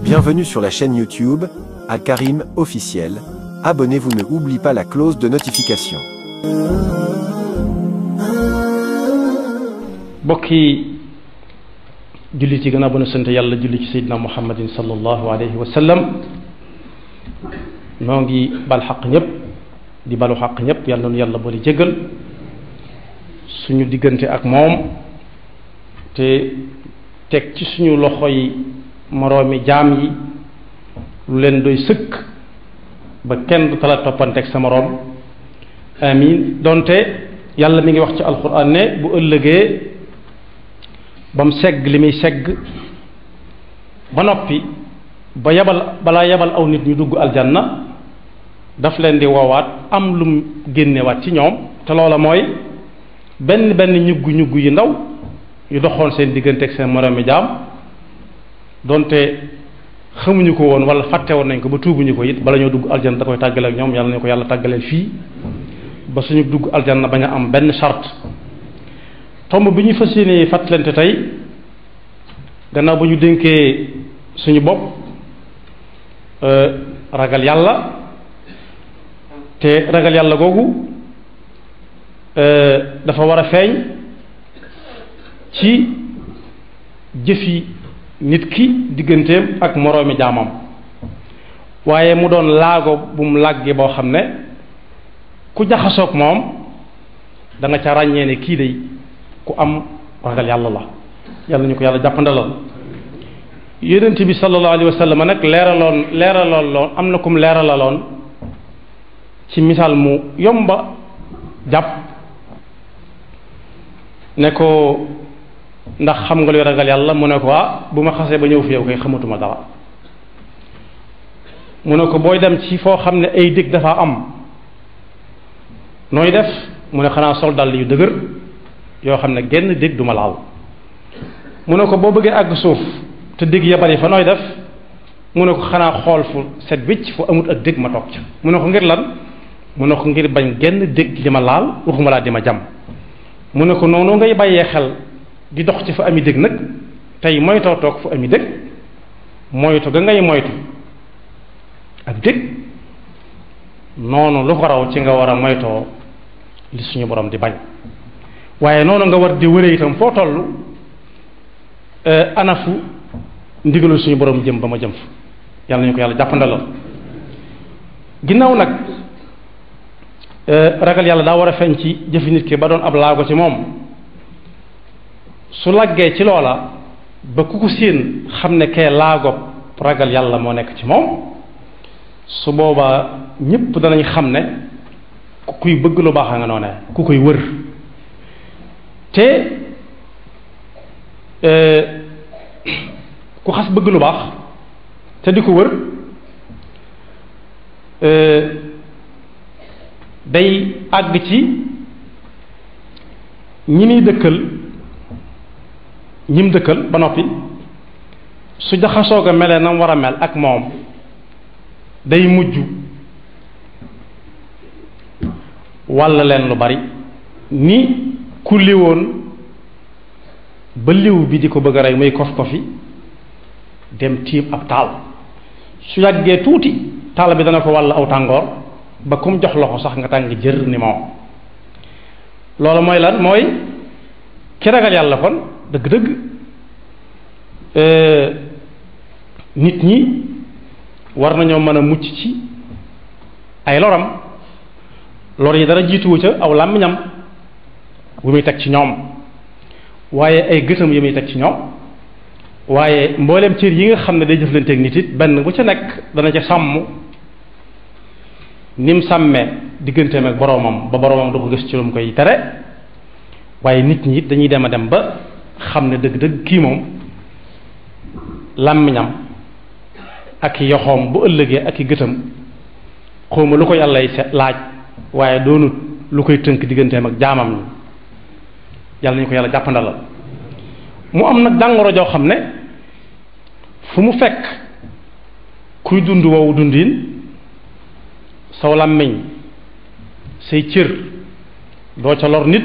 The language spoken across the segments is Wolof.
Bienvenue sur la chaîne YouTube Al Karim officiel. Abonnez-vous, ne oubliez pas la clause de notification. bokki jullit yi gannaaw ba nu sant yàlla julli ci Seydina Muhammadin sallallahu alayhi wa sallam noo ngi bal xaq ñëpp di balu xaq ñëpp yàlla noonu yàlla boole jéggal suñu diggante ak moom te teg ci suñu loxo yi moroomi jaam yi lu leen doy sëkk ba kenn du tala toppanteeg sa moroom amin donte yàlla mi ngi wax ci alquran ne bu ëllëgee ba mu segg li muy segg ba noppi balaa yebal aw nit ñu dugg aljanna daf leen di woowaat am lum génnewaat ci ñoom te loola mooy benn ñuggu yu ndaw yu doxoon seen diggante ak seen moroomi jaam donte xamuñu ko woon wala fàtte woon nañ ko ba tuubuñu ko it bala ñoo dugg aljanna da koy tàggale ak ñoom yàlla nañu ko yàlla tàggaleel fii ba suñu dugg aljanna bañ a am benn charte tomb bi ñu fas yéene fàttalante tey gannaaw ba ñu dénkee suñu bopp ragal yàlla te ragal yàlla googu dafa war a feeñ ci jëfi nit ki digganteem ak moroomi jaamam waaye mu doon laago bu mu làggee boo xam ne ku jaxasoog moom da nga ca ràññee ne kii day ku am ragal yàlla la yàlla ñu ko yàlla jàppandalal yonent bi sallallahu alayhi wa sallam nag leeraloon am na kum leeralaloon ci misaal mu yomba jàpp ne ko ndax xam nga luy ragal yàlla mu ne ko bu ma xasee ba ñëw fi yow koy xamatuma dara mu ne ko booy dem ci foo xam ne ay dëkk dafa am nooy def mu ne xanaa sol dàll yu dëgër yoo xam ne genn dëkk duma laal mu ne ko boo bëggee àgg suuf te dëgg ya bari fa nooy def mu ne ko xanaa xool fu set wicc fu amut ak dëgg ma toog ca mu ne ko ngir lan mu ne ko ngir bañ genn dëgg di ma laal waxuma laa di ma jam mu ne ko noonu ngay bàyyee xel di dox ci fa ami dëgg nag tey moytoo toog fu ami dëgg moytu ga ngay moytu ak dëgg noonu lu ko raw ci nga war a moytoo li suñu borom di bañ waaye noonu nga war di wëree itam foo toll anafu ndigalul suñu borom jëm ba ma jëm fa yàlla nañu ko yàlla jàppandalal ginnaaw nag ragal yàlla daa war a feeñ ci jëfi nit ki ba doon ab laago ci moom su laggee ci loola ba ku ko séen xam ne kee laago ragal yàlla moo nekk ci moom su boobaa ñépp danañ xam ne ku kuy bëgg lu baax a nga noone ku koy wër te ku xas bëgg lu baax te di ko wër day àgg ci ñim dëkkal ba noppi su jaxasoog a melee na war a mel ak moom day mujj walla leen lu bari ni ku liwoon ba liw bi di ko bëgg a rey muy kof-kofi dem tiim ab taal su yàggee tuuti taal bi dana ko wàll aw tàngoor ba kum jox loxo sax nga tàng jër ni moom loolu mooy lan mooy ki ragal yàlla kon dëgg-dëgg nit ñi war nañoo mën a mucc ci ay loram lor yi dara jiituwu ca aw làmmiñam bu muy teg ci ñoom waaye ay gëtam yi muy teg ci ñoom waaye mbooleem cër yi nga xam ne day jëflanteeg nit it benn bu ca nekk dana ca sàmm ni mu sàmmee digganteem ak boroomam ba boroomam du ko gis ci lu mu koy tere waaye nit ñi it dañuy dem a dem ba xam ne dëgg-dëgg kii moom làmmiñam ak i yoxoom bu ëllëgee ak i gëtam xawma lu ko yàlla laaj waaye doonut lu koy tënk digganteem ak jaamam ñi yàlla nañu ko yàlla jàppandalal mu am nag jàngoro joo xam ne fu mu fekk kuy dund woowu dundin saw làmmiñ say cër doo ca lor nit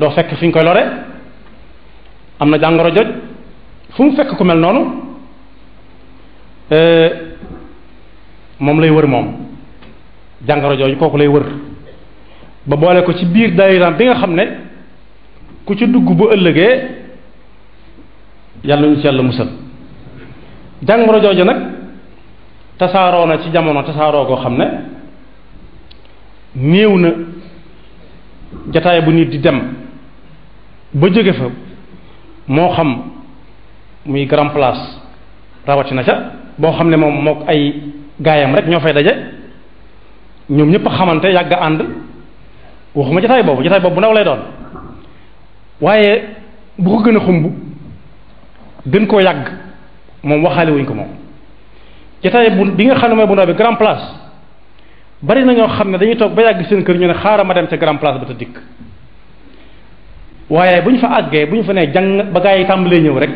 doo fekk fi ñu koy lore am na jàngoro joj fu mu fekk ku mel noonu moom lay wër moom jàngoro jooju kooku lay wër ba boole ko ci biir daayiraam bi nga xam ne ku ci dugg bu ëllëgee yàlla ñu ci yàlla musal. jàngoro jooju nag tasaaroo na ci jamono tasaaroo koo xam ne néew na jataay bu nit di dem ba jóge fa moo xam muy grand place rawatina ca boo xam ne moom mook ay gaayam rek ñoo fay daje ñoom ñëpp xamante yàgg ànd waxuma jataay boobu bu ndaw lay doon waaye bu ko gën a xumb gën koo yàgg moom waxaale wuñ ko moom jataay bi nga xam ne mooy bu ndaw bi grand place bari na ñoo xam ne dañuy toog ba yàgg seen kër ñu ne xaaral ma dem ca grand place ba te dikk waaye bu ñu fa àggee bu ñu fa nee jàng ba gaa yi tàmbalee ñëw rek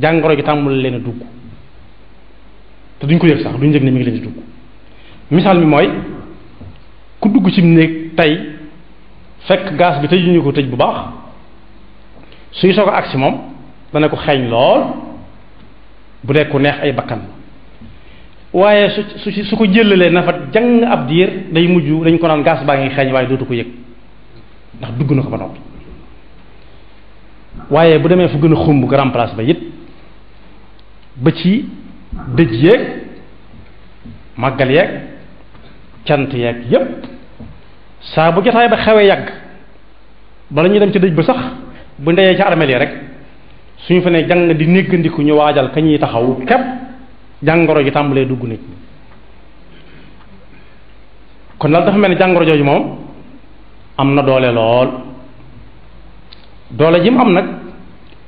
jàngoro ji tàmbali leen a dugg te duñ ko yëg sax duñ yëg ne mi ngi leen di dugg misaal mi mooy ku dugg ci néeg tey fekk gaz bi tëjuñu ko tëj bu baax suy soog a agsi moom dana ko xeeñ lool bu dee ku neex ay bakkan waaye su ko jëlalee na fa jàng ab diir day mujj dañ ko naan gaz baa ngi xeeñ waaye dootu ko yëg ndax dugg na ko ba noppi waaye bu demee fu gën a xumb grand place ba it ba ci dëj yeeg màggal yeeg cant yeeg yépp saa bu jotaay ba xewee yàgg bala ñu dem ci dëj ba sax bu ndeyee ca armeel yi rek suñu fa ne jàng di néggandiku ñu waajal ka ñuy taxaw képp jàngoro ji tàmbalee dugg nit ñi kon daal dafa mel ni jàngoro jooju moom am na doole lool doole ji mu am nag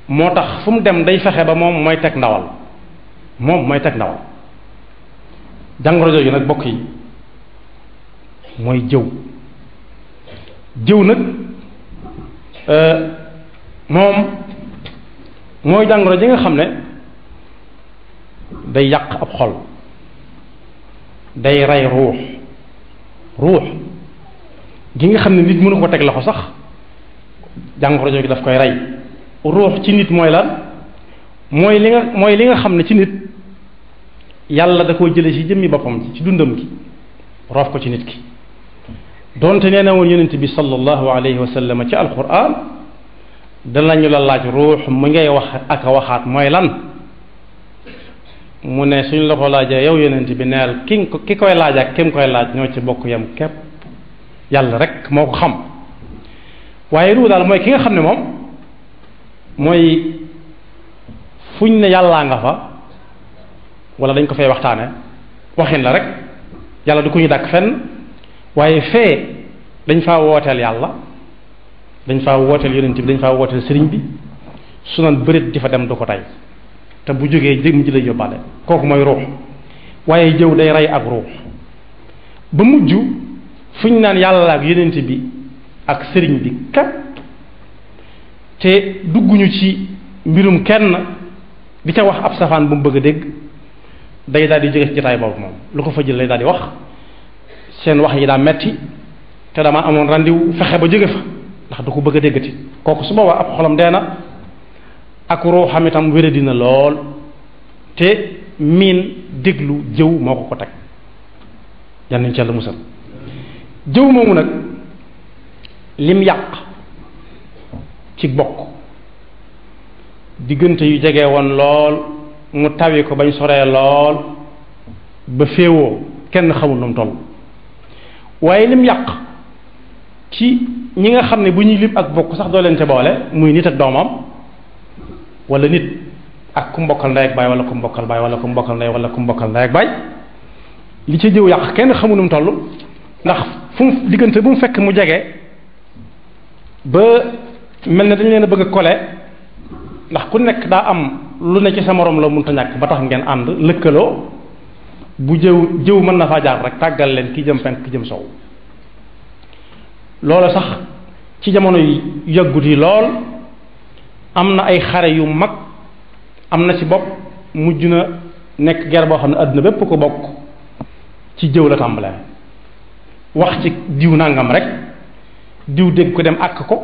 moo tax fu mu dem day fexe ba moom mooy teg ndawal jàngoro jooju nag bokk yi mooy jëw nag moom mooy jàngoro ji nga xam ne day yàq ab xol day rey ruux gi nga xam ne nit mënu ko teg loxo sax jàngoro jooju daf koy rey ruux ci nit mooy lan mooy li nga xam ne ci nit yàlla da koo jële ci jëmmi boppam ci dundam gi roof ko ci nit ki doonte nee na woon yonent bi sallallahu alayhi wa sallam ci alquran danañu la laaj ruux mu ngay wax ak a waxaat mooy lan mu ne suñ la ko laajee yow yonent bi neel ki koy laaj ak ki mu koy laaj ñoo ci bokk yam képp yàlla rek moo ko xam waaye ruux daal mooy ki nga xam ne moom mooy fuñ ne yàllaa nga fa wala dañ ko fay waxtaane waxin la rek yàlla du ko ñu dàkk fenn waaye fee dañ faa wooteel yàlla dañ faa wooteel yonent bi dañ faa wooteel sëriñ bi su naan bërit di fa dem du ko tey te bu jógee jëm ji lay yóbbaale kooku mooy ruux waaye jëw day rey ak ruux ba mujj fu ñu naan yàlla ak yonent bi ak sëriñ bi kat te dugguñu ci mbirum kenn di ca wax ab safaan bu mu bëgg a dégg day daal di jóge ci jotaay boobu moom lu ko fa jël lay daal di wax seen wax yi daa metti te dama amoon randiw fexe ba jóge fa ndax du ko bëgg a déggati kooku su boobaa ab xolam dee na ak ruuxam itam wéré dina lool te miin déglu jëw moo ko teg yal nañ ci Yàlla musal jëw moomu nag lim yàq ci bokk diggante yu jege woon lool mu tawi ko bañ soree lool ba féewoo kenn xamul nu mu toll waaye lim yàq ci ñi nga xam ne bu ñuy lim ak bokk sax doo leen te boole muy nit ak doomam wala nit ak ku mbokkal ndey ak baay wala ku mbokkal baay wala ku mbokkal ndey wala ku mbokkal ndey ak baay li ci jëw yàq kenn xamul nu mu toll ndax fu mu diggante bu mu fekk mu jege ba mel ne dañ leen a bëgg a kole ndax ku nekk daa am lu ne ci sa morom la mënta ñàkk ba tax ngeen ànd lëkkaloo bu jëw mën na faa jaar rek tàggal leen ki jëm penk ki jëm sow loolu sax ci jamono yu yàggut yi lool am na ay xare yu mag am na ci bopp mujj na nekk guerre boo xam ne àdduna bépp ko bokk ci jëw la tàmbalee wax ci diw nangam rek diw dégg ko dem àkk ko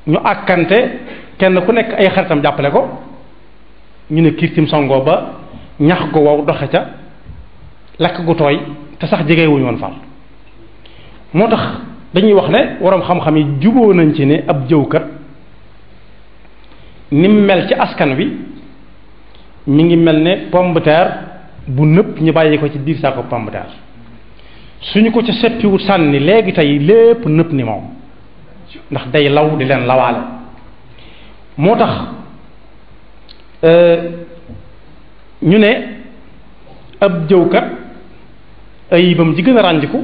ñu àkkante kenn ku nekk ay xaritam jàppale ko ñu ne kirtim songoo ba ñax gu wow doxe ca lakk gu tooy te sax jege wuñu woon far moo tax dañuy wax ne waroom xam-xam yi juboo nañ ci ne ab jëwkat ni mu mel ci askan wi mi ngi mel ne pomme de terre bu nëpp ñu bàyyi ko ci biir saako pomme de terre suñu ko ca seppiwut sànni léegi tey lépp nëpp ni moom ndax day law di leen lawaale moo tax ñu ne ab jëwkat ayibam ji gën a rànjiku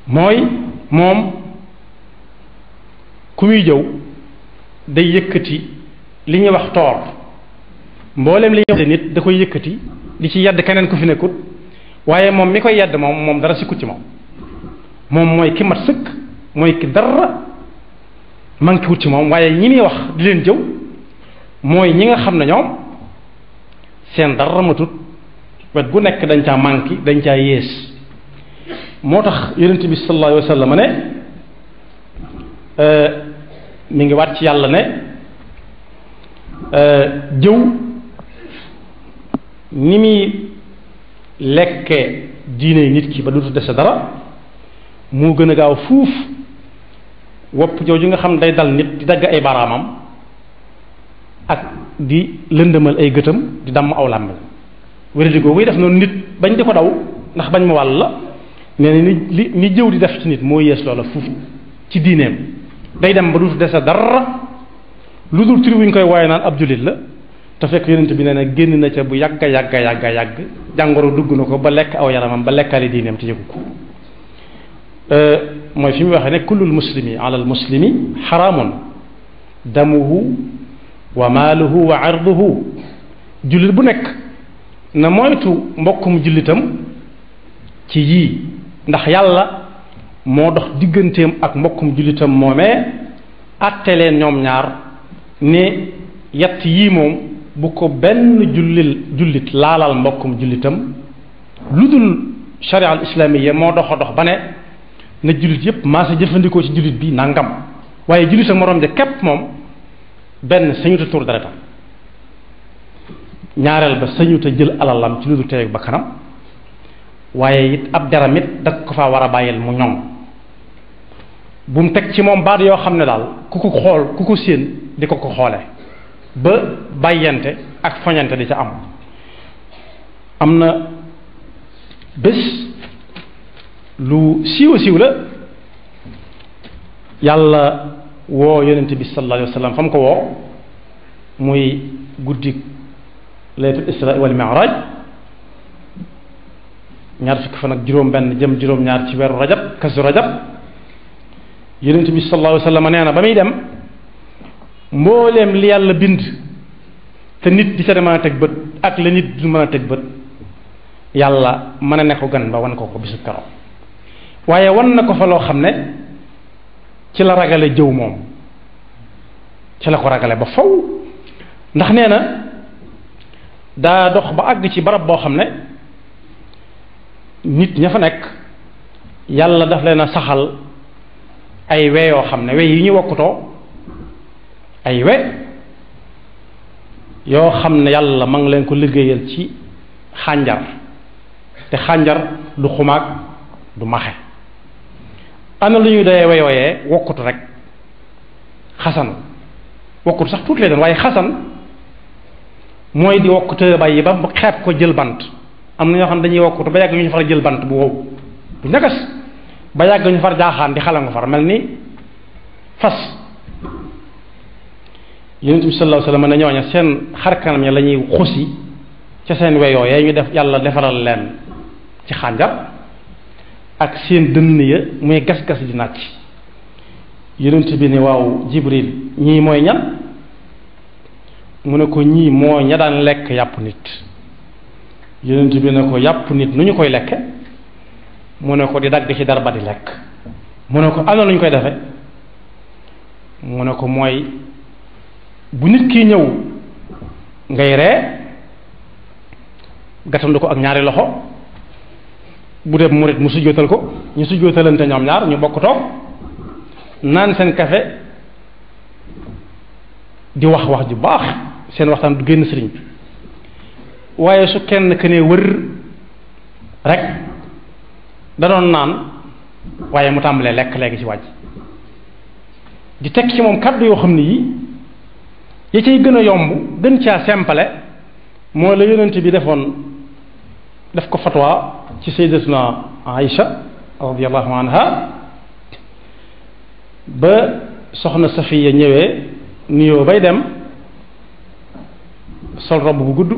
mooy moom ku muy jëw day yëkkati li ñuy wax toor mboolem li ñuy wax nit da koy yëkkati di ci yedd keneen ku fi nekkut waaye moom mi koy yedd moom dara sikkut ci moom mooy ki mat sëkk mooy ki dara manqué wut ci moom waaye ñi muy wax di leen jëw mooy ñi nga xam ne ñoom seen dara matut wet gu nekk dañ caa manqué dañ caa yées moo tax yonent bi sallallahu alayhi wa sallam ne mi ngi waat ci yàlla ne jëw ni muy lekke diine nit ki ba dutu dese dara moo gën a gaaw fuuf wopp jooju nga xam day dal nit di dagg ay baaraamam ak di lëndëmal ay gëtam di damm aw làmmiñ wéradi googu def noonu nit bañ di ko daw ndax bañ mu wàll la nee na ni jëw di def ci nit moo yées loola fuuf ci diineem day dem ba dutu dese dara lu dul tur wi ñu koy waaye naan ab jullit la te fekk yonent bi nee na génn na ca bu yàgga yàgg jàngoro dugg na ko ba lekk aw yaramam ba lekkaale diineem te yëgu ko mooy fi mu waxee ne kullul muslimi ala al muslimi xaraamun damuhu wa maaluhu wa arduhu jullit bu nekk na moytu mbokkum jullitam ci yii ndax yàlla moo dox digganteem ak mbokkum jullitam moomee àtte leen ñoom ñaar ne yett yii moom bu ko benn jullit laalal mbokkum jullitam lu dul sharia al islamiya moo dox ba ne na jullit yépp maa sa jëfandikoo ci jullit bi nangam waaye jullit ak moroom ja képp moom benn sañuta tur deretam ñaareel ba sañuta jël alalam ci lu dul teeg ba kanam waaye it ab deram it da ko faa war a bàyyil mu ñoŋ bu mu teg ci moom baat yoo xam ne daal ku ko xool ku ko séen di ko xoole ba bàyyante ak foñante di ca am na bés lu siiw a siiw la yàlla woo yonent bi sallallahu alayhi wa sallam fa mu ko woo muy guddi laylatul isra wal mi'raj ñaar fukki fan ak juróom benn jëm juróom ñaar ci weeru rajab kasu rajab yonent bi sallallahu alayhi wa sallam nee na ba muy dem mbooleem li yàlla bind te nit di ca mën a teg bët ak la nit du mën a teg bët yàlla mën a ne ko gan ba wan ko bisu keroog waaye wan na ko fa loo xam ne ci la ragale jëw moom ci la ko ragale ba faw ndax nee na daa dox ba àgg ci barab boo xam ne nit ña fa nekk yàlla daf leen a saxal ay we yoo xam ne we yi ñu wokkutoo ay we yoo xam ne yàlla ma ngi leen ko liggéeyal ci xànjar te xànjar du xumaag du maxe ana lu ñuy doyee we yooyee wokkutu rek xasan wokkutu sax tuuti lay doon waaye xasan mooy di wokkute bàyyi ba xeeb ko jël bant am na ñoo xam ne dañuy wokkutu ba yàgg ñu far jël bant bu wow bu ñagas ba yàgg ñu far jaaxaan di xalangu far mel ni fas yonent bi sallallahu alayhi wasallam ne ñooña seen xarkanam ya la ñuy xusi ca seen weyoo yee ñu def yàlla defaral leen ci xànjar ak seen dënn ya muy gas-gas di nàcc yonent bi ne waaw Jibril ñii mooy ñan mu ne ko ñii moo ña daan lekk yàpp nit yonent bi ne ko yàpp nit nu ñu koy lekke mu ne ko di dagg ci darba di lekk mu ne ko ana lu ñu koy defe mu ne ko mooy bu nit kii ñëw ngay ree gàttandu ko ak ñaari loxo bu dee murit mu sujjóotal ko ñu sujjóotalante ñoom ñaar ñu bokk toog naan seen kafe di wax ju baax seen waxtaan du génn sëriñ bi waaye su kenn ke ne wër rek da doon naan waaye mu tàmbalee lekk léegi ci wàjj di teg ci moom kàddu yoo xam ne yi ya cay gën a yomb gën caa sempale moo la yonent bi def ko fatwa ci sayyidatuna Aïcha radiyallahu anha ba soxna Safiya ñëwee nuyoo bay dem sol robb bu gudd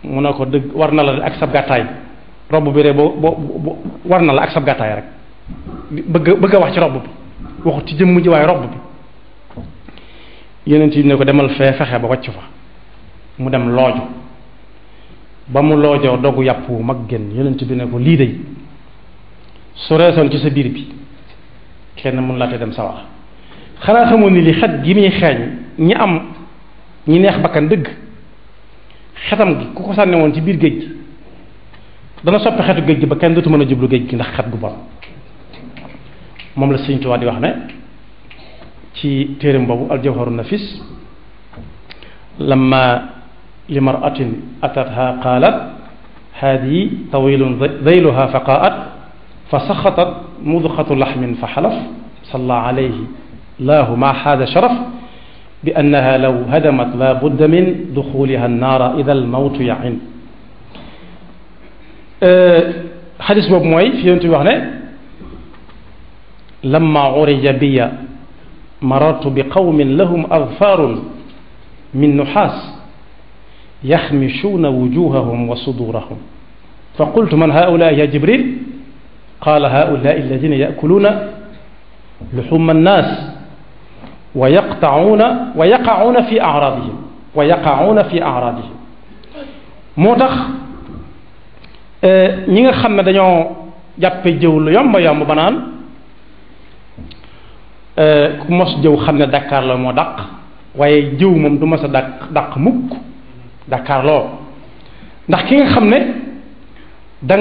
mu ne ko dëgg war na la ak sab gàttaay robb bi rek boo war na la ak sab gàttaay rek bëgg a wax ci robb bi waxut ci jëmm ji waaye robb bi yonent bi ne ko demal fee fexe ba wàcc fa mu dem looju ba mu loojoo dogu yàpp wu mag génn yonent bi ne ko lii day su reesoon ci sa biir bi kenn mun laa te dem sawar xanaa xamoon ni li xet gi muy xeeñ ñi neex bakkan dëgg xetam gi ku ko sànne woon ci biir géej gi dana soppi xetu géej gi ba kenn dootu mën a jublu géej gi ndax xet gu bon moom la Sëriñ Tuubaa di wax ne ci téereem boobu aljawharu nafis lamma li maratin atatha qaalat haadihi tawilun dayluha fa qaat fa saxatat mudxatu laxmin fa xalaf salla alayhi laahu ma xaada sharaf bi annaha law hadamat la budda min duxuliha annaara ida almawtu yain xadis boobu mooy fi yonent bi wax ne lamma urija biya marartu bi qawmin lahum adfaarun min nuxaas yaxmishuuna wujuhahum wa sudurahum fa qultu man haulaai ya jibril qaala haulaai alladina yakuluuna luxuma annaas wa yaqacuuna fi acraadihim moo tax ñi nga xam ne dañoo jàppe jëw lu yomb yomb ba naan ku mos jëw xam ne Dakar la moo dàq waaye jëw moom du mos a dàq mukk Dakar loo ndax ki nga xam ne da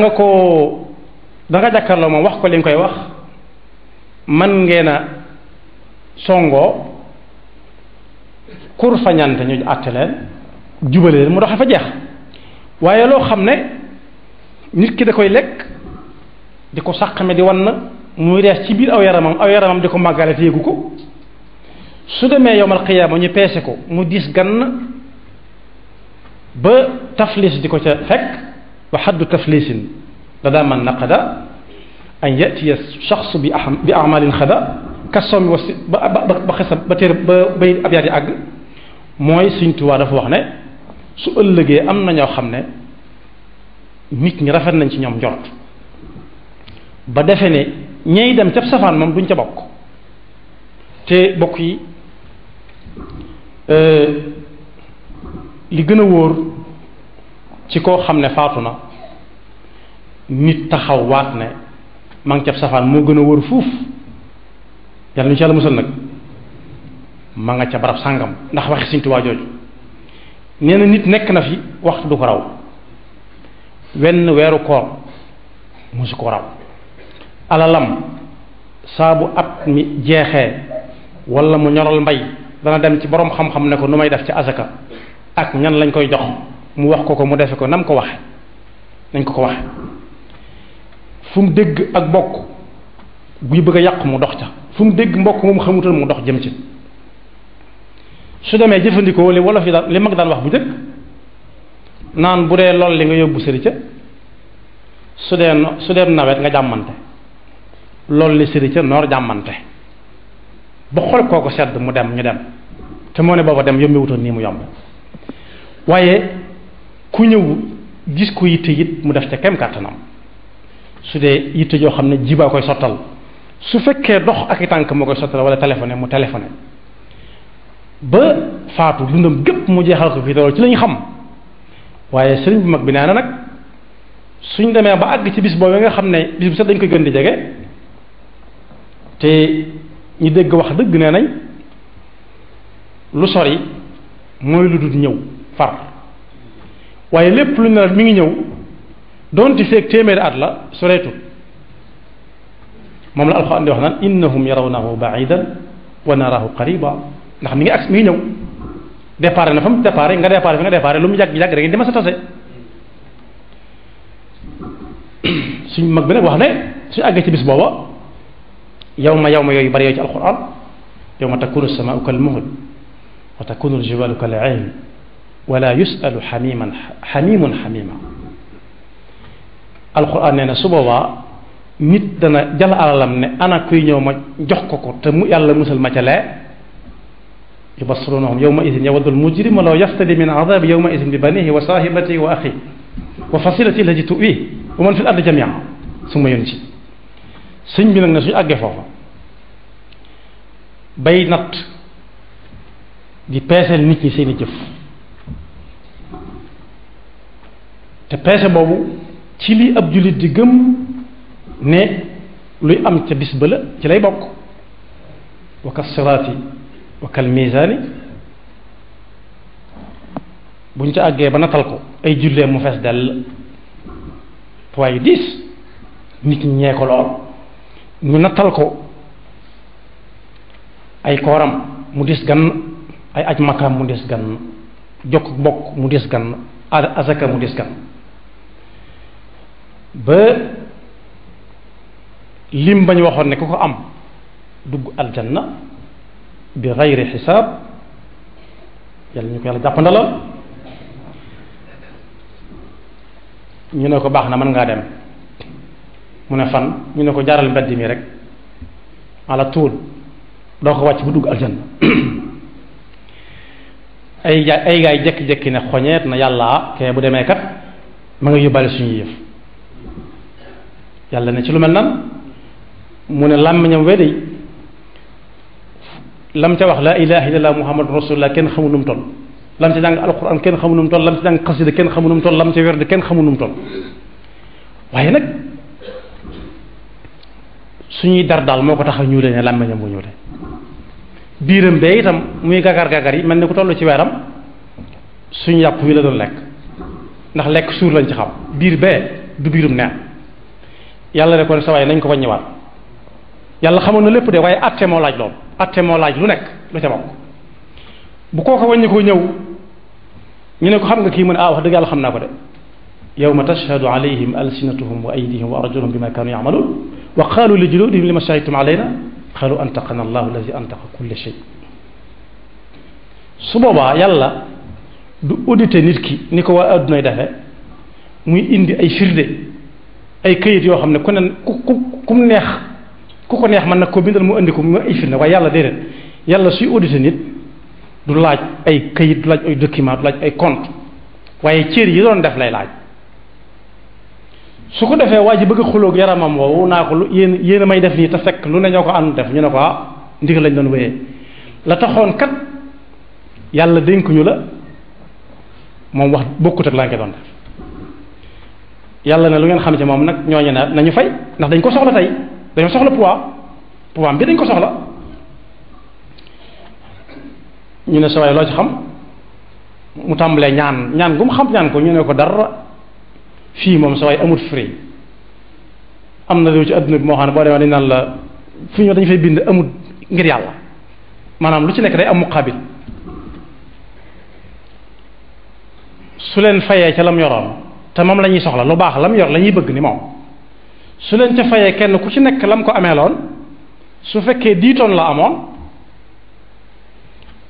nga jàkkaarloo moom wax ko li nga koy wax man ngeen a songoo kur fañante ñu àtte leen jubale leen mu doxe fa jeex waaye loo xam ne nit ki da koy lekk di ko sàqame di wan na muy rees ci biir aw yaramam di ko màggale te yëgu ko su demee yowmal qiyaama ñu peese ko mu diis gann ba taflis di ko ca fekk wa xaddu taflisin la daa man naqada an yatiya shaxsu bi amalin xada kasoom bi wasi ba xesa ba téere ba bay ab yaat yi àgg mooy Sëriñ Tuubaa dafa wax ne su ëllëgee am na ñoo xam ne nit ñi rafet nañ ci ñoom njort ba defe ne ñey dem ca safaan moom duñ ca bokk te bokk yi li gën a wóor ci koo xam ne faatu na nit taxaw waat ne ma ngi ca safaan moo gën a wóor fuuf yàlla ñu ci yàlla musal nag ma nga ca barab sàngam ndax waxi Sëriñ Tuubaa jooju nee na nit nekk na fi waxtu du ko raw wenn weeru koor musu ko raw alalam saabu at mi jeexee wala mu ñoral mbay dana dem ci borom xam-xam ne ko nu may def ci azaka ak ñan lañ koy jox mu wax ko mu defe ko nam ko waxe nañ ko waxe fu mu dégg ak bokk buy bëgg a yàqu mu dox ca fu mu dégg mbokk moom xamutal mu dox jëm ci su demee jëfandikoo li wolof yi daan li mag daan wax bu njëkk naan bu dee lool li nga yóbbu sëri ca su dee nawet nga jàmmante loolu li sëri ca noor jàmmante ba xol kooko sedd mu dem ñu dem te moo ne booba dem yombi wutoon nii mu yomb waaye ku ñëw gis ko yitte it mu def ca kem kàttanam su dee yitte joo xam ne jibaa koy sottal su fekkee dox ak i tànk moo koy sottal wala téléphoné mu téléphoné ba faatu dundam gépp mu jeexal ko fii loolu ci lañu xam waaye sëriñ bu mag bi nee na nag suñ demee ba àgg ci bis boobu nga xam ne bis bu set dañ koy gën di jege te ñu dégg wax dëgg nee nañ lu sori mooy lu dul ñëw far waaye lépp lu ne la mi ngi ñëw doonte feeg téeméeri at la soreetut moom la alxuraan di wax naan innahum yarawnahu baidan wa narahu qariba ndax mi ngi ñëw départ na fa mu départ nga départ fi nga départ lu mu yàgg yàgg da ngeen di ma sa tase suñ mag bi nag wax ne suñu àggee ci bis booba yow ma yooyu bari yooyu ci alquran yow ma takunu samaau kal muhl wa takunu aljibalu kal ayn wala yusalu xamiman xamimun xamima alquran nee na su boobaa nit dana jal alalam ne ana kuy ñëw ma jox ko te mu yàlla musal ma ca lee yubassirunahum yawma idin yawaddu almujrimu law yaftadi min adabi yawma idin bi banihi wa sahibatihi wa axihi wa fasilati allati tuwi wa man fi l ardi jamia suma yónni ci sëñ bi nag ne suñu àggee foofa bay natt di peeseel nit ñi seeni jëf te peese boobu ci li ab jullit di gëm ne luy am ca bis ba la ci lay bokk wa ka siraati wa kal misaani buñ ca àggee ba natal ko ay jullee mu fees dell poids yu diis nit ñi ñee ko lool ñu nattal ko ay kooram mu dis gan ay aj makkaam mu dis gan jokk bokk mu dis gan asaka mu dis gan ba lim bañ waxoon ne ku ko am dugg aljanna bi xayri xisaab yàlla ñu ko yàlla jàppandalal ñu ne ko baax na mën ngaa dem mu ne fan ñu ne ko jaaral mbedd mi rek ala tuul doo ko wàcc bu dugg aljanna ay gaay jekki-jekki ne xoñeet na yàlla kee bu demee kat ma nga yóbbaale suñu yëf yàlla ne ci lu mel nan mu ne làmmiñam wedey lam ca wax laa ilaha illallah muhammadu rasulullah kenn xamu nu mu toll lam ca jàng alquran kenn xamu nu mu toll lam ca jàng xasida kenn xamu nu mu toll lam ca werd kenn xamu nu mu toll waaye nag suñuy dar daal moo ko tax a ñuule ne làmmiñam bu ñuule biiram bee itam muy gagar yi mel ni ku toll ci weeram suñu yàpp wi la doon lekk ndax lekk suur lañ ci xam biir bee du biirum neen yàlla ne ko ne sa waaye nañ ko wàññiwaat yàlla xamoon na lépp de waaye atte moo laaj lool atte moo laaj lu nekk lu ca bokk bu kooka wàññi ko ñëw ñu ne ko xam nga kii mu ne wax dëgg yàlla xam naa ko de yawma tashhadu alayhim alsinatuhum wa aydihim wa arjuluhum bima kanu yamaluun wa qaalu li juludihim lima shahidtum alayna qaalu antaqana allahu alladi antaqa kulla shay su boobaa yàlla du audité nit ki ni ko waa addunay defe muy indi ay firnde ay këyit yoo xam ne ku ne ku mu neex ku ko neex man nag ko bindal mu indi ko mu ay firnde waaye yàlla déedéet yàlla suy audité nit du laaj ay këyit du laaj ay document du laaj ay compte waaye cër yi doon def lay laaj su ko defee waa ji bëgg a xuloog yaramam woowu naa ko yéen a may def nii te fekk lu ne ñoo ko ànd def ñu ne ko ndigal lañ doon wéyee la taxoon kat yàlla dénkuñu la moom wax bokkut ak laa ngi doon def yàlla ne lu ngeen xam ci moom nag ñooñu ne nañu fay ndax dañ ko soxla tey dañoo soxla poids bi dañ ko soxla ñu ne sa waay loo ci xam mu tàmbalee ñaan gu mu xam ñaan ko ñu ne ko dara fii moom sa waay amut free am na réew ci adduna bi moo xam ne boo demee dañ naan la fi ñu dañu fay bind amut ngir yàlla maanaam lu ci nekk day am muqaabil su leen fayee ca lam yoroon te moom la ñuy soxla lu baax lam yor la ñuy bëgg ni moom su leen ca fayee kenn ku ci nekk lam ko ameeloon su fekkee 10 tonnes la amoon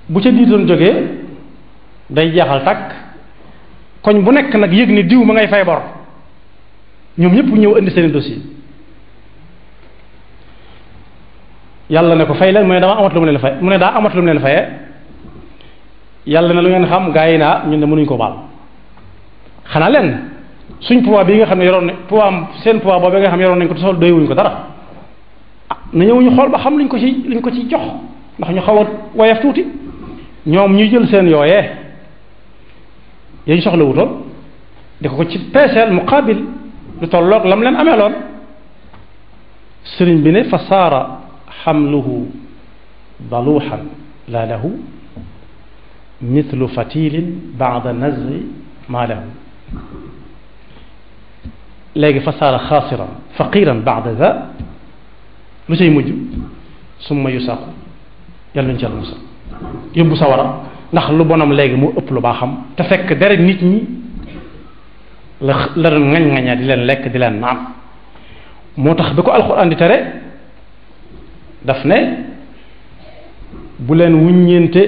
bu ca 10 tonnes jógee day jeexal tàkk koñ bu nekk nag yëg ni diw ma ngay fay bor ñoom ñëpp ñëw indi seen dossier yàlla ne ko fay leen mu ne dama amat lu mu leen fay mu ne daa amat lu mu leen fayee yàlla ne lu ngeen xam gaa yi naa ñun ne mënuñ ko baal xanaa leen suñ poids bii nga xam ne yoroon ne poids seen poids boobu nga xam ne yoroon nañ ko te sol doywuñ ko dara na ñëw ñu xool ba xam luñ ko ci jox ndax ñu xaw a woyof tuuti ñoom ñuy jël seen yooyee yañ soxla wutoon di ko ci peeseel muqaabil lu tolloog lam leen amee loon sëriñ bi ne fa saara xamluhu daluuxan laa lahu mithlu fatilin baada nazri maa lahu léegi fa saara xaasiran faqiran baada za lu cay mujj summa yusaqu yàlla nañu ci yàlla musal yóbbu sawara ndax lu bonam léegi moo ëpp lu baaxam te fekk deret nit ñi la doon ngañ-ngaña di leen lekk di leen naan moo tax bi ko alxuraan di tere daf ne bu leen wuññeente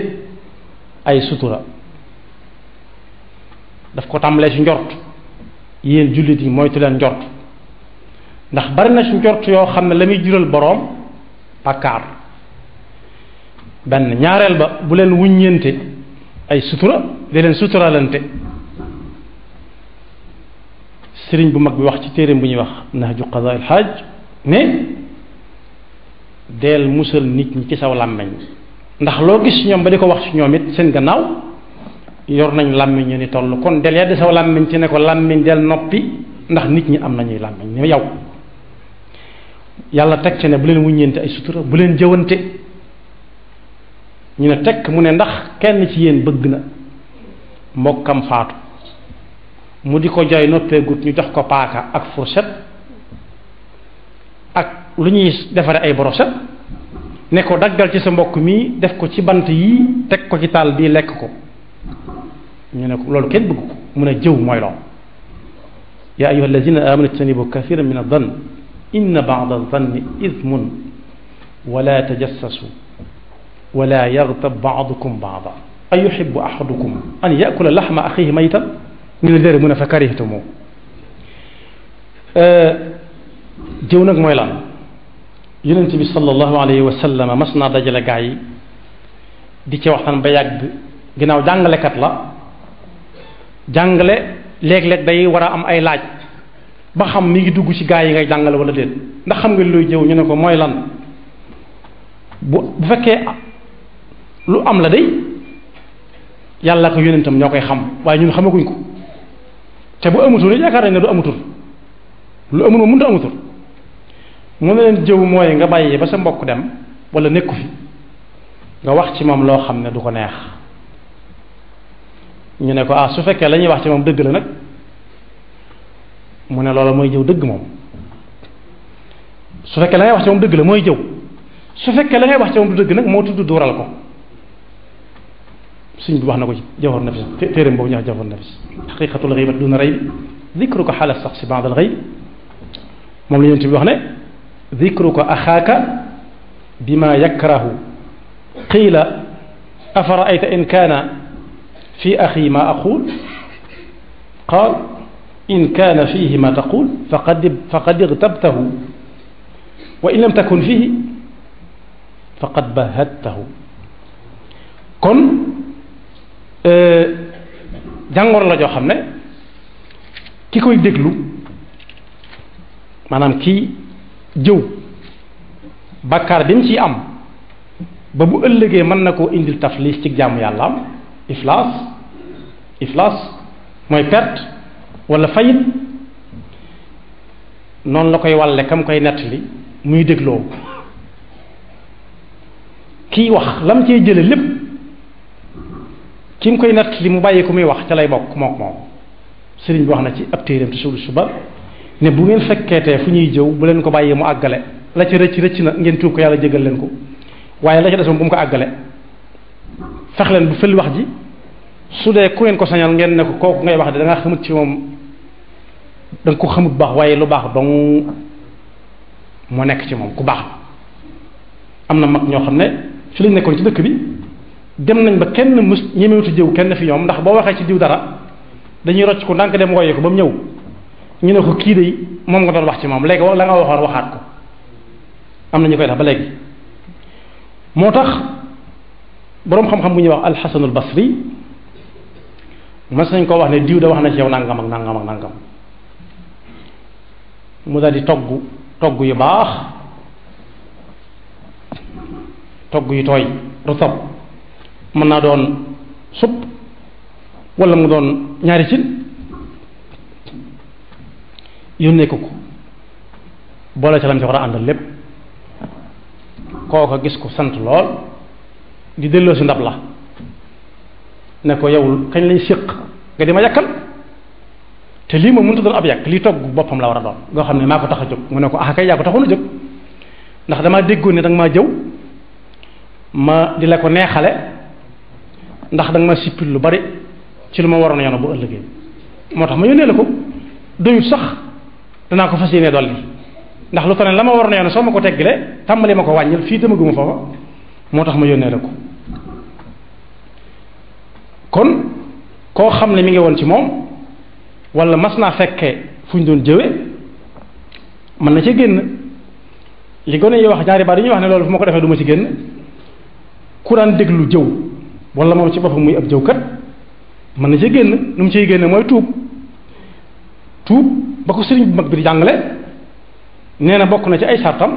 ay sutura daf ko tàmbalee ci njort yéen jullit yi moytu leen njort ndax bari na ci njort yoo xam ne la muy jural boroom bàkkaar benn ñaareel ba bu leen wuññeente ay sutura di leen suturalante sëriñ bu mag bi wax ci téereem bu ñuy wax nahju qadaa al xaaj ne deel musal nit ñi ci saw làmmeñ ndax loo gis ñoom ba di ko wax ci ñoom it seen gannaaw yor nañ làmmiñ ñu ni toll kon del yedd saw làmmiñ ci ne ko làmmiñ del noppi ndax nit ñi am nañuy làmmiñ ne yow yàlla teg ci ne bu leen wuññeente ay sutura bu leen jëwante ñu ne tekk mu ne ndax kenn ci yéen bëgg na mbokkam faatu mu di ko jooy noppeegut ñu jox ko paaka ak fourchette ak lu ñuy defare ay brochette ne ko daggal ci sa mbokk mi def ko ci bant yii teg ko ci taal bii lekk ko ñu ne ko loolu kenn bëgg ko mu ne jëw mooy lool yaa ayyuha allazina amanu ijtanibu kathiran min ad-dann inna ba'da ad-danni ithmun wala tajassasu wala yaghtab ba'dukum ba'dan ayuhibbu ahadukum an ya'kula lahma akhihi maytan ñu ne déedéet mu ne fa karihtumu jëw nag mooy lan yonent bi sallallahu alayhi wa sallam mas naa dajale gaa yi di ci waxtaan ba yàgg ginnaaw jàngalekat la jàngale léeg-léeg day war a am ay laaj ba xam mi ngi dugg ci gaa yi ngay jàngale wala déet ndax xam nga luy jëw ñu ne ko mooy lan bu fekkee lu am la day yàlla ko yonentam ñoo koy xam waaye ñun xamaguñ ko te bu amutul yaakaar nañ ne du amutul lu amul moom mënut a amutul mu ne leen jëw mooy nga bàyyi ba sa mbokk dem wala nekku fi nga wax ci moom loo xam ne du ko neex ñu ne ko su fekkee la ñuy wax ci moom dëgg la nag mu ne loolu mooy jëw dëgg moom su fekkee la ngay wax ci moom dëgg la mooy jëw su fekkee la ngay wax ci moom du dëgg nag moo tudd duural ko suñ bi wax na ko ci jawhar nafis téeréem boobu ñu wax jawhar nafis xaqiqatul ghaybat duna rayb dhikruka xaala saxsi ba'da al ghayb moom la yonent bi wax ne dhikruka axaaka bima yakrahu qiila afara'ayta in kaana fi axi ma aqul qaal in kaana fihi ma taqul faqad igtabtahu wa in lam takun fihi faqad bahadtahu kon jàngoro la joo xam ne ki koy déglu maanaam kii jëw bàkkaar bi mu ciy am ba bu ëllëgee mën na koo indil taflis ci jaamu yàlla am iflaas mooy perte wala fayit noonu la koy wàlle kam koy nettali muy dégloo kii wax lam cee jële lépp ki mu koy nettali mu bàyyi ko muy wax ca lay bokk moom sëriñ bi wax na ci ab téeréem te suba ne bu ngeen fekkeetee fu ñuy jëw bu leen ko bàyyi mu àggale la ca rëcc na ngeen tuub ko yàlla jégal leen ko waaye la ca des moom bu mu ko àggale fex leen bu fël wax ji su dee ku ngeen ko sañal ngeen ne ko kooku ngay wax de da nga xamut ci moom da nga ko xamut baax waaye lu baax dong moo nekk ci moom ku baax am na mag ñoo xam ne fi lañ nekkoon ci dëkk bi dem nañ ba kenn mus ñemewutu jëw kenn fi ñoom ndax boo waxee ci diw dara dañuy rocc ko ndànk dem woyee ko ba mu ñëw ñu ne ko kii de moom nga doon wax ci moom léegi la nga waxoon waxaat ko am na ñu koy def ba léegi moo tax boroom xam-xam bu ñuy wax alxasanul basri mas nañ ko wax ne diw da wax na ci yow nangam ak nangam ak nangam mu daal di togg yu baax togg yu tooy rutab mën naa doon supp wala mu doon ñaari cin yónnee ko boole ca lam ci war a àndal lépp kooka gis ko sant lool di delloo si ndab la ne ko yow kañ lañ séq nga di ma yàkkal te lii moom mënut a doon ab yàq lii togg boppam la war a doon nga xam ne maa ko tax a jóg mu ne ko kay yaa ko taxoon a jóg ndax damaa déggoon ne danga maa jëw ma di la ko neexale ndax da nga ma sippil lu bari ci lu ma waroon yoon bu ëllëgee moo tax ma yónnee la ko doyut sax danaa ko fas yéene dolli ndax lu ko ne la ma waroon yoon soo ma ko teggilee tàmbali ma ko wàññil fii demaguma foofa moo tax ma yónnee la ko kon koo xam ne mi ngi woon ci moom wala mas naa fekkee fu ñu doon jëwe mën na ci génn li gone yi wax ñaari baat yi ñuy wax ne loolu fu ma ko defee du ma ci génn ku daan déglu jëw wala moom ci boppam muy ab jëwkat mën na ci génn nu mu ciy génn mooy tuub ba ko sëriñ bu mag bi di jàngale nee na bokk na ci ay sartam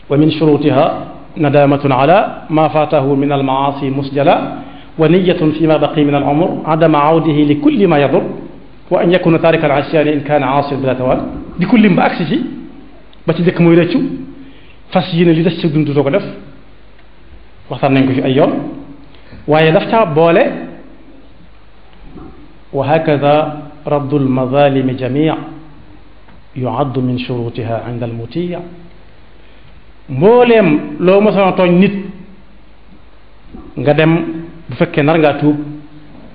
wa min shurutiha nadamatun ala ma fatahu min al maasi musjala wa niyatun fi ma baqi min al umr adama awdihi li kulli ma yadur wa an yakuna tarika al asyani in kana aasir bila tawal di ko lim ba agsi ci ba ci njëkk muy rëccu fas yéene li des ci dund doo ko def waxtaan nañ ko fi ay yoon waaye daf caa boole wa hakada raddu almadalimi jamia yuaddu min shurutiha inda almutia mbooleem loo mosoon a tooñ nit nga dem bu fekkee nar ngaa tuub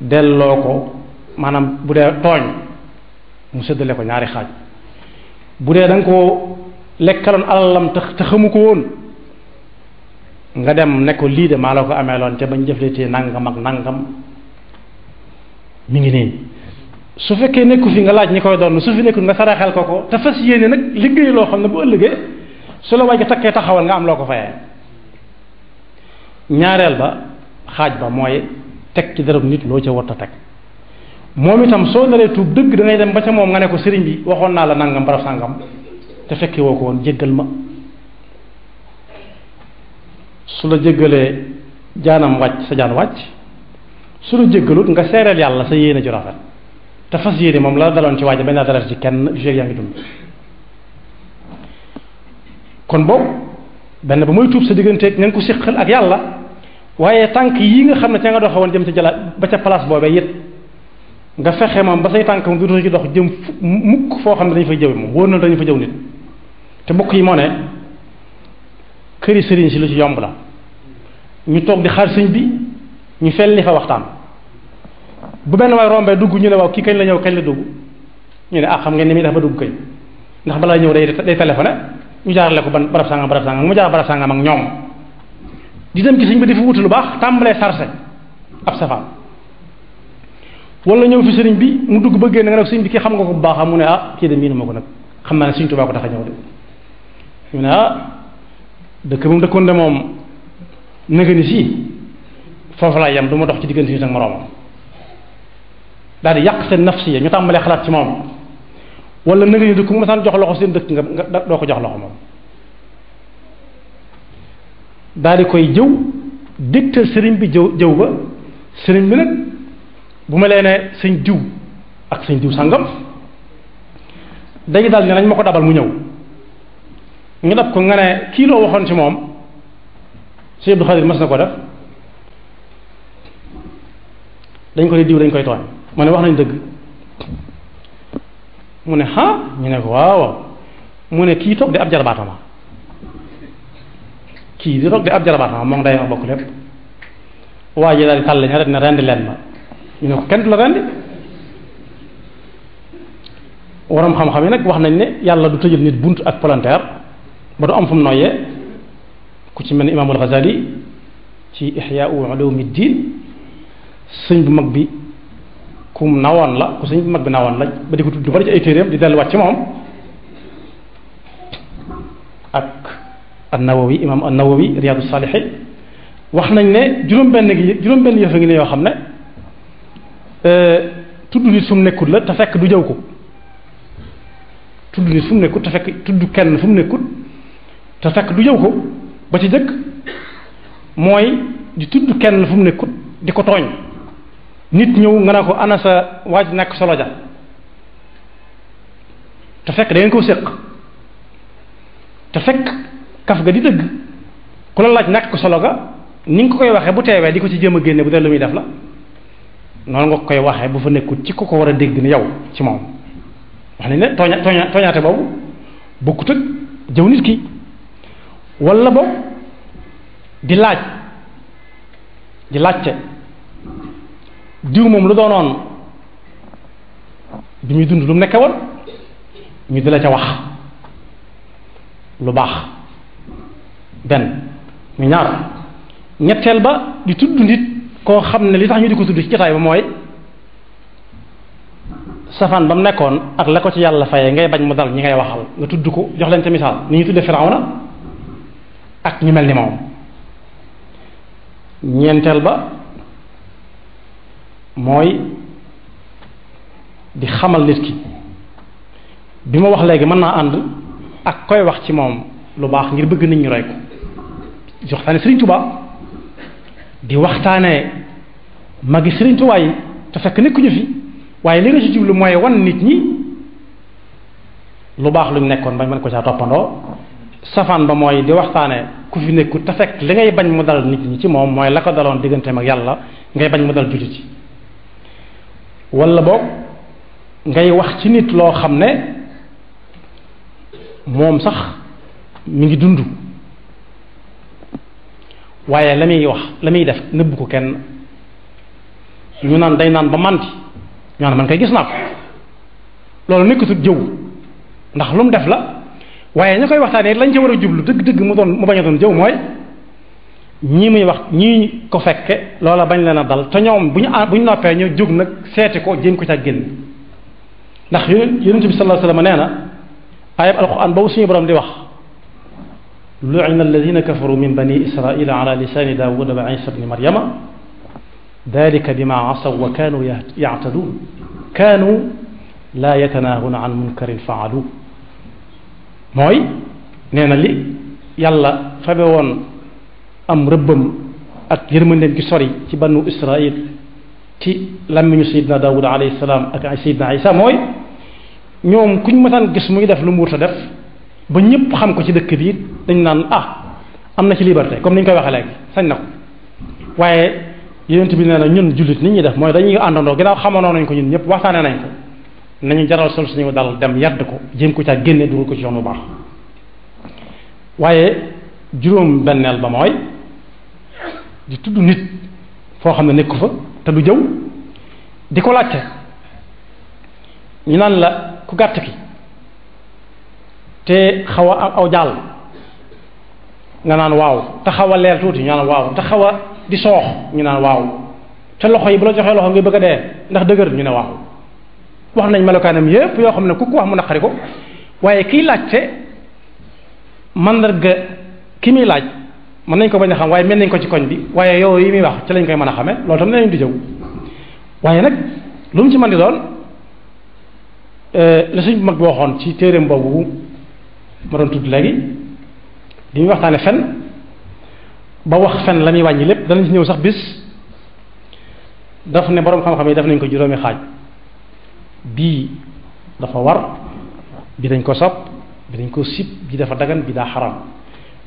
delloo ko maanaam bu dee tooñ mu séddale ko ñaari xaaj bu dee da nga ko lekkaloon alalam te xamu ko woon nga dem ne ko lii de maa la ko ameeloon te bañ jëfletee nangam ak nangam mi ngi nii su fekkee nekku fi nga laaj ñi koy doon su fi nekkul nga saraxel ko te fas yéene nag liggéey loo xam ne bu ëllëgee su la waaj takkee taxawal nga am loo ko fayee ñaareel ba xaaj ba mooy teg ci dërëm nit loo ca war a teg moom itam soo naree tuub dëgg da ngay dem ba ca moom nga ne ko sëriñ bi waxoon naa la nangam barab sàngam te fekke woo ko woon jéggal ma su la jéggalee jaanam wàcc sa jaan wàcc su la jéggalut nga seereel yàlla sa yéene ju rafet te fas yéene moom la daloon ci waaja bañ naa dalal ci kenn fi yaa ngi dund kon boobu benn ba mooy tuub sa digganteeg ña nga ko séqal ak yàlla waaye tànk yii nga xam ne ca nga doxe woon jëm ca jalaat ba ca place boobee it nga fexe moom ba say tànk moom du ci dox jëm mukk foo xam ne dañu fay jëw moom wóor na dañu fa jëw nit te bokk yi moo ne këri sëriñ si lu ci yomb la ñu toog di xaar sëñ bi ñu fel li fa waxtaan bu benn waay rombee dugg ñu ne waaw kii kañ la ñëw kañ la dugg ñu ne ah xam ngeen ni muy def ba dugg kay ndax balaa ñëw day téléphoné ñu jaarale ko ban barab sàngam mu jaar barab sàngam ak ñoom di dem ci sëñ bi dafa wuti lu baax tàmbalee sarse ab safaan wala ñëw fi sëriñ bi mu dugg ba génn nga ne sëriñ bi kii xam nga ko bu baax mu ne ah kii de miinu ma ko nag xam naa ne Sëriñ Tuubaa ko tax a ñëw de ñu ne ah dëkk moom dëkkoon de moom nëga ni si foofu laa yem du ma dox ci diggante nit ak moroomam daal di yàq seen nafsiya ñu tàmbalee xalaat ci moom wala nëga ni dëkk mu masaan jox loxo seen dëkk nga doo ko jox loxo moom daal di koy jëw dégtal sëriñ bi jëw ba sëriñ bi nag bu ma lee ne sëñ diw ak sëñ diw sàngam dañu daal ne nañ ma ko dabal mu ñëw ñu dab ko nga ne kii loo waxoon ci moom Sëñ Abdou Khadir mas na ko def dañ ko ne diw dañ koy tooñ ma ne wax nañ dëgg mu ne ah ñu ne ko waaw mu ne kii toog di ab jarabaatama kii di toog di ab jarabaatama moom day ma bokk lépp waa ji daal di tàll ña ret ne rendi leen ma ñu ne ko kenn du la rendi waram xam-xam yi nag wax nañ ne yàlla du tëjal nit bunt ak volontaire ba du am fu mu noyyee ku ci mel ni imaamul Ghazali ci Ihyaa'u Ulumuddin sëñ bu mag bi ku nawoon la ku sëñ bu mag bi nawoon la ba di ko tudd bari ci ay téeréem di delluwaat ci moom ak an-Nawawi imaam an-Nawawi Riyaadu Saalihiin wax nañ ne juróom-benn yëf a ngi ne yoo xam ne tudd nit fu mu nekkul la te fekk du jëw ko tudd nit fu mu nekkul te fekk tudd kenn fu mu nekkul te fekk du jëw ko ba ci jëkk mooy di tudd kenn fu mu nekkul di ko tooñ nit ñëw nga ne ko ana sa waaj nekk solo ja te fekk da ngeen koo séq te fekk kaf ga di dëgg ku la laaj nekk solo ga ni nga ko koy waxee bu teewee di ko ci jéem a génne bu dee lu muy def la noonu nga ko koy waxee bu fa nekkul ci ku ko war a dégg ni yow ci moom wax nañ ne tooñaate boobu bokkut ak jëw nit ki wala boobu di laajte diw moom lu doonoon bi muy dund lu mu nekke woon ñu di la ca wax lu baax benn ñu ñaar ñetteel ba di tudd nit koo xam ne li tax ñu di ko tudd ci jotaay ba mooy safaan ba mu nekkoon ak la ko ci yàlla fayee ngay bañ mu dal ñi ngay waxal nga tudd ko jox leen te misaal ni ñu tuddee Firawna ak ñu mel ni moom ñeenteel ba mooy di xamal nit ki bi ma wax léegi mën naa ànd ak koy wax ci moom lu baax ngir bëgg nit ñi roy ko di waxtaane Sëriñ Tuubaa di waxtaane magi Sëriñ Tuubaa yi te fekk nekkuñu fi waaye li nga ci jublu mooy wan nit ñi lu baax luñ nekkoon bañ mën ko caa toppandoo safaan ba mooy di waxtaane ku fi nekkul te fekk li ngay bañ mu dal nit ñi ci moom mooy la ko daloon digganteem ak yàlla ngay bañ mu dal jullit yi walla boog ngay wax ci nit loo xam ne moom sax mi ngi dund waaye la muy wax la muy def nëbb ko kenn ñu naan day naan ba màndi ñu naan man koy gis naa ko loolu nekkatul jëw ndax lu mu def la waaye ña koy waxtaanee lañ ca war a jublu dëgg-dëgg mu bañ a doon jëw mooy ñii muy wax ñii ko fekke loola bañ leen a dal te ñoom bu ñu noppee ñu jóg nag seeti ko jéem ko ca génn ndax yonent bi sallallahu alayhi wasallam nee na ayab alquran boobu suñu borom di wax lu'ina alladhina kafaru min bani israila ala lisani daawuda wa isa bni maryama dalika bima asaw wa kanu ya'tadun kanu la yatanahuna an munkarin faalu mooy nee na li yàlla fabe woon am rëbbam ak yërmandeem gi sori ci banu israil ci làmmiñu sayidna daawuda alayhi salaam ak sayidna isa mooy ñoom kuñ mësaan gis muy def lu mu wut a def ba ñëpp xam ko ci dëkk bi dañ naan am na ci liberté comme ni ñu koy waxee léegi sañ na ko waaye yonent bi nee na ñun jullit nit ñuy def mooy dañuy àndandoo ginnaaw xamanoo nañ ko ñun ñëpp waxtaanee nañ ko nañu jaral sol suñu dal dem yedd ko jéem ko caa génne dugal ko ci yoon bu baax waaye juróom benneel ba mooy di tudd nit foo xam ne nekku fa te du jëw di ko laajte ñu naan la ku gàtt ki te xaw a aw jàll nga naan waaw te xaw a leer tuuti ñu naan waaw te xaw a di soox ñu naan waaw te loxo yi bu la joxee loxo ngay bëgg a dee ndax dëgër ñu ne waaw wax nañ melokaanam yépp yoo xam ne ku ko wax mu naqari ko waaye kiy laajte mandarga ki muy laaj mën nañ ko bañ a xam waaye mel nañ ko ci koñ bi waaye yow yi muy wax ci lañ koy mën a xamee loolu tam nañ di jëw waaye nag lu mu ci mën di doon la suñ mag bi waxoon ci téereem boobu ma doon tudd léegi di muy waxtaane fen ba wax fen la muy wàññi lépp danañ ci ñëw sax bis daf ne boroom xam-xam yi def nañ ko juróomi xaaj bii dafa war bi dañ ko sopp bi dañ ko sib bi dafa dagan bi daa xaram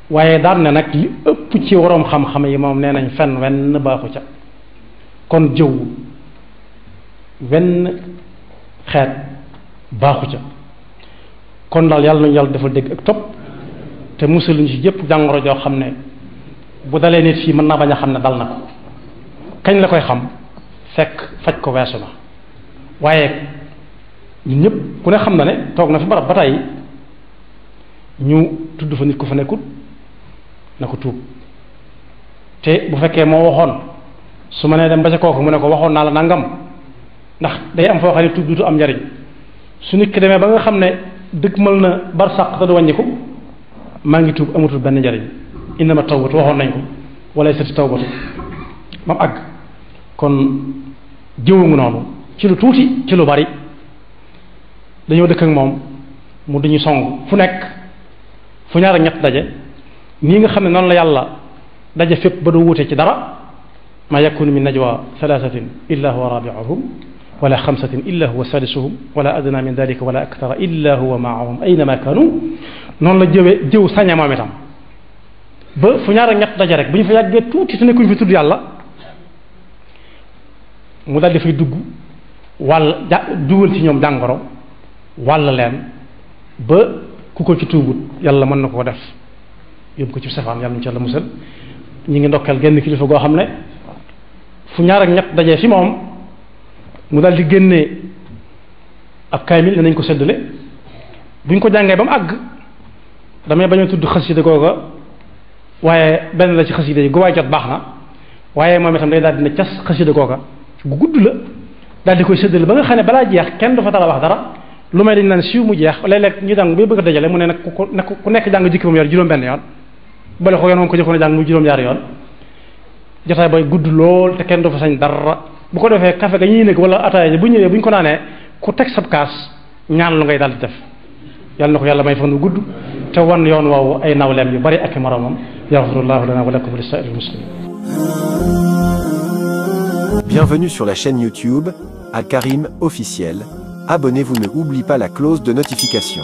waaye daan ne nag li ëpp ci waroom xam-xam yi moom nee nañ fen wenn baaxu ca kon jëw wenn xeet baaxu ca kon daal yàlla nañu yàlla dafa dégg ak topp te musaluñ ci yépp jàngoro joo xam ne bu dalee nit fii mën naa bañ a xam ne dal na ko kañ la koy xam fekk faj ko weesu na waaye ñun ñëpp ku ne xam na ne toog na fi barab ba tey ñu tudd fa nit ku fa nekkul na ko tuub te bu fekkee moo waxoon su ma nee dem ba ca kooku mu ne ko waxoon naa la nangam ndax day am foo xam ne tuub dutu am njariñ su nit ki demee ba nga xam ne dëgmal na barsàq te du wàññiku maa ngi tuub amatul benn njariñ innama tawbatu waxoon nañ ko wala sati tawbatu mam àgg kon jëwungu noonu ci lu tuuti ci lu bari dañoo dëkk ak moom mu duñu song fu nekk fu ñaar ak ñett daje nii nga xam ne noonu la yàlla daje fépp ba du wuute ci dara ma yakunu min najwa thalathatin illa huwa rabi'uhum wala xamsatin illa huwa sadisuhum wala adna min dalika wala akthara illa huwa ma'ahum aynama kanu noonu la jëw saña moom itam ba fu ñaar ak ñett daje rek bu ñu fa yàggee tuuti te nekkuñ fi tudd yàlla mu daal di fay dugg dugal ci ñoom jàngoro wàll leen ba ku ko ci tuubut yàlla mën na koo def yóbbu ko ci safaan yàlla ñu ci yàlla musal ñi ngi ndokkeel genn kilifa goo xam ne fu ñaar ak ñett dajee fi moom mu daal di génnee ab kaamil danañ ko séddale buñ ko jàngee ba mu àgg damay bañ a tudd xasida googa waaye benn la ci xasida yi gu waay jot baax na waaye moom itam day daal dina cas xasida googa gu gudd la daal di koy séddale ba nga xam ne balaa jeex kenn du fa dara wax dara lu may dañ naan siiw mu jeex léeg-léeg ñu jàng ba bëgg a dajale mu ne nag ku nekk jàng jikki moom yor juróom-benn yoon bale ko yoon moom ko jëkkoon a jàng mu juróom-ñaari yoon jotaay bay gudd lool te kenn du fa sañ dara bu ko defee café ga ñuy nekk wala ataaya bu ñëwee bu ñu ko naanee ku teg sab kaas ñaan lu ngay daal di def yàlla na ko yàlla may fan wu gudd te wan yoon woowu ay nawleem yu bari ak i moromam yaxfirullahu lana wa lakum wa lisaa'iril muslimin. Bienvenue sur la chaîne YouTube Al Karim officiel. Abonnez-vous, ne oubliez pas la cloche de notification.